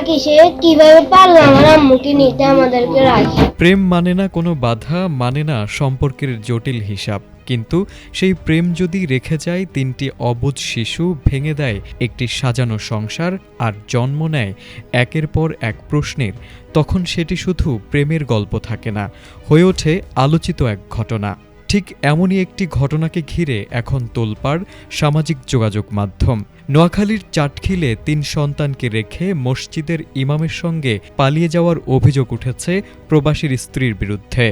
থাকি সে কিভাবে পারলো আমার আম্মুকে নিতে আমাদেরকে রাখি। প্রেম মানে না কোনো বাধা, মানে না সম্পর্কের জটিল হিসাব, কিন্তু সেই প্রেম যদি রেখে যায় তিনটি অবুঝ শিশু, ভেঙে দেয় একটি সাজানো সংসার, আর জন্ম নেয় একের পর এক প্রশ্নের, তখন সেটি শুধু প্রেমের গল্প থাকে না, হয়ে ওঠে আলোচিত এক ঘটনা। ঠিক এমনই একটি ঘটনাকে ঘিরে এখন তোলপাড় সামাজিক যোগাযোগ মাধ্যম। নোয়াখালীর চাটখিলে ৩ সন্তানকে রেখে মসজিদের ইমামের সঙ্গে পালিয়ে যাওয়ার অভিযোগ উঠেছে প্রবাসীর স্ত্রীর বিরুদ্ধে।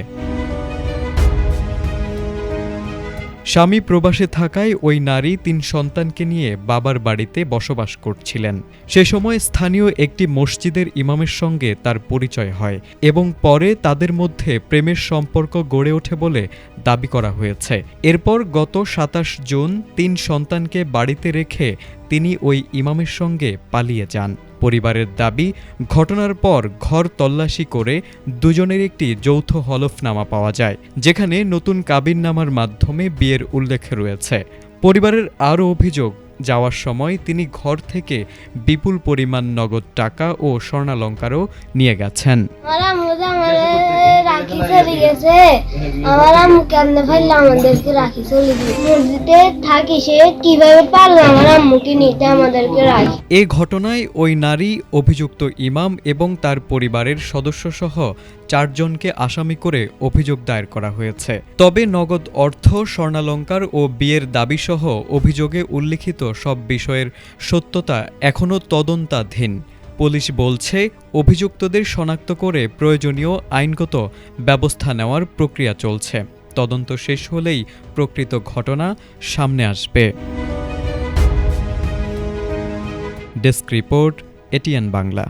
স্বামী প্রবাসে থাকায় ওই নারী ৩ সন্তানকে নিয়ে বাবার বাড়িতে বসবাস করছিলেন। সে সময় স্থানীয় একটি মসজিদের ইমামের সঙ্গে তার পরিচয় হয় এবং পরে তাদের মধ্যে প্রেমের সম্পর্ক গড়ে ওঠে বলে দাবি করা হয়েছে। এরপর গত ২৭ জুন ৩ সন্তানকে বাড়িতে রেখে তিনি ওই ইমামের সঙ্গে পালিয়ে যান। পরিবারের দাবি, ঘটনার পর ঘর তল্লাশি করে দুজনের একটি যৌথ হলফনামা পাওয়া যায়, যেখানে নতুন কাবিননামার মাধ্যমে বিয়ের উল্লেখ রয়েছে। পরিবারের আরও অভিযোগ, যাওয়ার সময় তিনি ঘর থেকে বিপুল পরিমাণ নগদ টাকা ও স্বর্ণালঙ্কারও নিয়ে গেছেন। আমার আম্মু যে আমাদের রাখি চলে গেছে, আমার আম্মু কেমনে ফেললো আমাদেরকে রাখি চলে গেছে। মসজিদে থাকি সে কিভাবে পারলো আমার আম্মুকে নিতে আমাদেরকে রাখি। এ ঘটনায় ওই নারী, অভিযুক্ত ইমাম এবং তার পরিবারের সদস্যসহ ৪ জনকে আসামি করে অভিযোগ দায়ের করা হয়েছে। তবে নগদ অর্থ, স্বর্ণালঙ্কার ও বিয়ের দাবিসহ অভিযোগে উল্লিখিত সব বিষয়ের সত্যতা এখনও তদন্তাধীন। পুলিশ বলছে, অভিযুক্তদের শনাক্ত করে প্রয়োজনীয় আইনগত ব্যবস্থা নেওয়ার প্রক্রিয়া চলছে। তদন্ত শেষ হলেই প্রকৃত ঘটনা সামনে আসবে। Desk report, ATN Bangla.